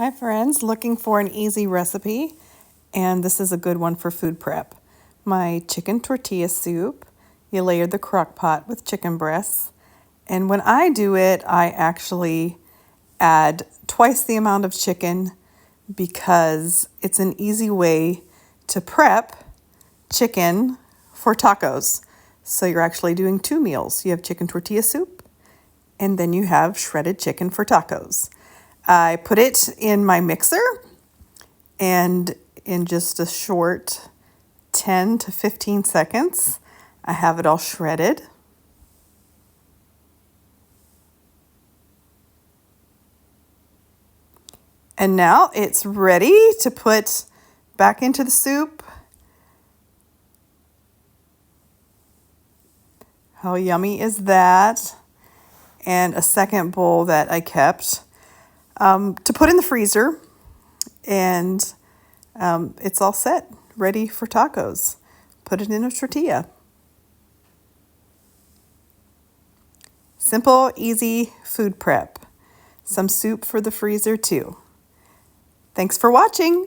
Hi friends, looking for an easy recipe, and this is a good one for food prep. My chicken tortilla soup. You layer the crock pot with chicken breasts, and when I do it, I actually add twice the amount of chicken because it's an easy way to prep chicken for tacos. So you're actually doing two meals. You have chicken tortilla soup, and then you have shredded chicken for tacos. I put it in my mixer, and in just a short 10 to 15 seconds, I have it all shredded. And now it's ready to put back into the soup. How yummy is that? And a second bowl that I kept to put in the freezer, and it's all set, ready for tacos. Put it in a tortilla. Simple, easy food prep. Some soup for the freezer too. Thanks for watching.